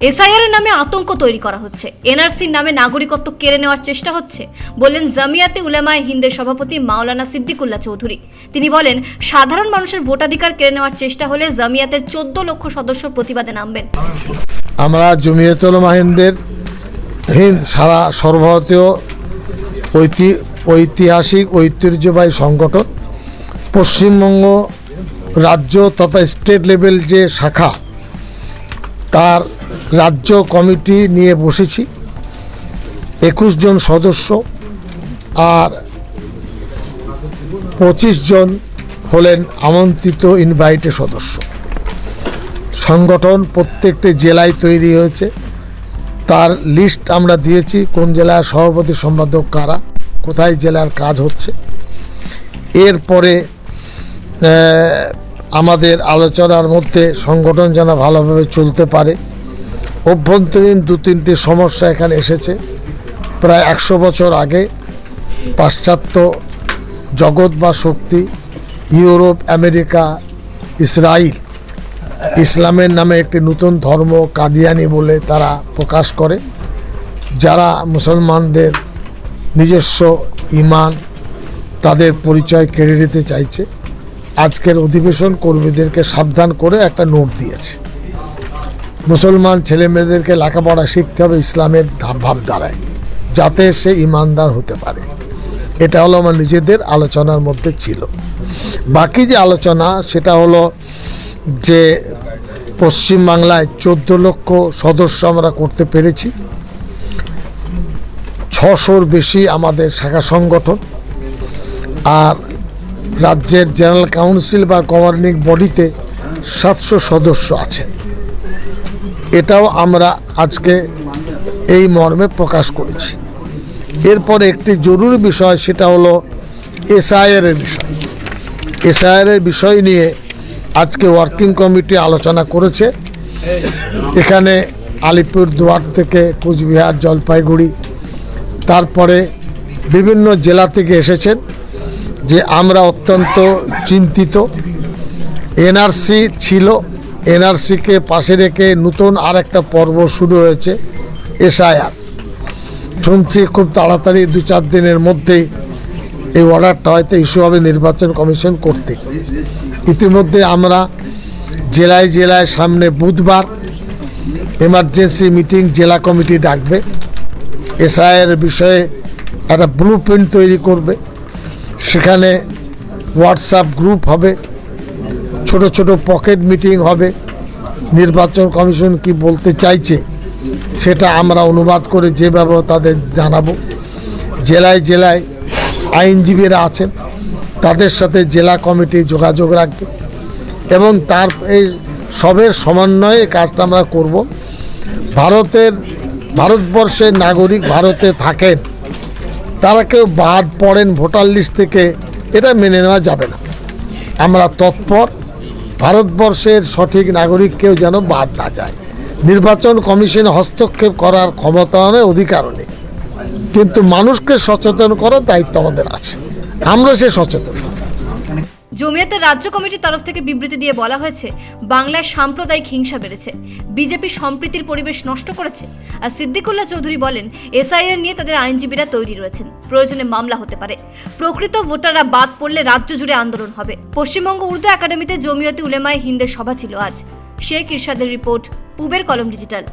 SIR নামে আতঙ্ক তৈরি করা হচ্ছে, এনআরসির নামে নাগরিকত্ব কেড়ে নেওয়ার চেষ্টা হচ্ছে বললেন জামিয়াতে উলামায়ে হিন্দের সভাপতি মাওলানা সিদ্দিকুল্লাহ চৌধুরী। তিনি বলেন, সাধারণ মানুষের ভোটাধিকার কেড়ে নেওয়ার চেষ্টা হলে জামিয়াতের 14 লক্ষ সদস্য প্রতিবাদে নামবেন। আমরা জমিয়তুল উলামায়ে হিন্দ সারা সর্বভারতীয় ঐতিহাসিক ঐতিহ্যবাহী সংগঠন, পশ্চিমবঙ্গ রাজ্য তথা স্টেট লেভেল যে শাখা, তার রাজ্য কমিটি নিয়ে বসেছি। 21 জন সদস্য আর 25 জন হলেন আমন্ত্রিত ইনভাইটে সদস্য। সংগঠন প্রত্যেকটি জেলায় তৈরি হয়েছে, তার লিস্ট আমরা দিয়েছি, কোন জেলার সভাপতি সম্পাদক কারা, কোথায় জেলার কাজ হচ্ছে। এরপরে আমাদের আলোচনার মধ্যে সংগঠন যেন ভালোভাবে চলতে পারে, অভ্যন্তরীণ 2-3টি সমস্যা এখানে এসেছে। প্রায় 100 বছর আগে পাশ্চাত্য জগৎ বা শক্তি, ইউরোপ, আমেরিকা, ইসরায়েল ইসলামের নামে একটি নতুন ধর্ম কাদিয়ানি বলে তারা প্রকাশ করে, যারা মুসলমানদের নিজস্ব ঈমান তাদের পরিচয় কেড়ে নিতে চাইছে। আজকের অধিবেশন কর্মীদেরকে সাবধান করে একটা নোট দিয়েছে, মুসলমান ছেলে মেয়েদেরকে লেখাপড়া শিখতে হবে ইসলামের ভাবধারায়, যাতে সে ইমানদার হতে পারে। এটা হলো আমার নিজেদের আলোচনার মধ্যে ছিল। বাকি যে আলোচনা সেটা হলো যে পশ্চিমবাংলায় 14 লক্ষ সদস্য আমরা করতে পেরেছি। 600-র বেশি আমাদের শাখা সংগঠন, আর রাজ্যের জেনারেল কাউন্সিল বা গভর্নিং বডিতে 700 সদস্য আছে। এটাও আমরা আজকে এই মর্মে প্রকাশ করেছি। এরপরে একটি জরুরি বিষয়, সেটা হলো এসআইআরের বিষয়। এসআইআরের বিষয় নিয়ে আজকে ওয়ার্কিং কমিটি আলোচনা করেছে। এখানে আলিপুরদুয়ার থেকে কোচবিহার, জলপাইগুড়ি, তারপরে বিভিন্ন জেলা থেকে এসেছেন। যে আমরা অত্যন্ত চিন্তিত, এনআরসি ছিল, এনআরসিকে পাশে রেখে নতুন আর একটা পর্ব শুরু হয়েছে এসআইআর। শুনছি খুব তাড়াতাড়ি 2-4 দিনের মধ্যেই এই অর্ডারটা হয়তো ইস্যু হবে নির্বাচন কমিশন করতে। ইতিমধ্যে আমরা জেলায় জেলায় সামনে বুধবার এমার্জেন্সি মিটিং জেলা কমিটি ডাকবে, এসআইআর বিষয়ে একটা ব্লু প্রিন্ট তৈরি করবে। সেখানে হোয়াটসঅ্যাপ গ্রুপ হবে, ছোট ছোট পকেট মিটিং হবে, নির্বাচন কমিশন কি বলতে চাইছে সেটা আমরা অনুবাদ করে যেভাবে তাদের জানাবো। জেলায় জেলায় আইনজীবীরা আছেন, তাদের সাথে জেলা কমিটি যোগাযোগ রাখবে এবং তার এই সবের সমন্বয়ে কাজটা আমরা করব। ভারতবর্ষের নাগরিক ভারতে থাকেন, তারা কেউ বাদ পড়েন ভোটার লিস্ট থেকে, এটা মেনে নেওয়া যাবে না। আমরা তৎপর ভারতবর্ষের সঠিক নাগরিক কেউ যেন বাদ না যায়। নির্বাচন কমিশনে হস্তক্ষেপ করার ক্ষমতা নেই, অধিকারও নেই, কিন্তু মানুষকে সচেতন করার দায়িত্ব আমাদের আছে, আমরা সে সচেতন। জমিয়তের রাজ্য কমিটির তরফ থেকে বিবৃতি দিয়ে বলা হয়েছে, বাংলায় সাম্প্রদায়িক হিংসা বেড়েছে, বিজেপি সম্প্রীতির পরিবেশ নষ্ট করেছে। আর সিদ্দিকুল্লাহ চৌধুরী বলেন, এসআইআর নিয়ে তাদের আইনজীবীরা তৈরি রয়েছেন, প্রয়োজনে মামলা হতে পারে। প্রকৃত ভোটাররা বাদ পড়লে রাজ্য জুড়ে আন্দোলন হবে। পশ্চিমবঙ্গ উর্দু একাডেমিতে জমিয়তে উলামায়ে হিন্দের সভা ছিল আজ। শেখ ইরশাদের রিপোর্ট, পূবের কলম ডিজিটাল।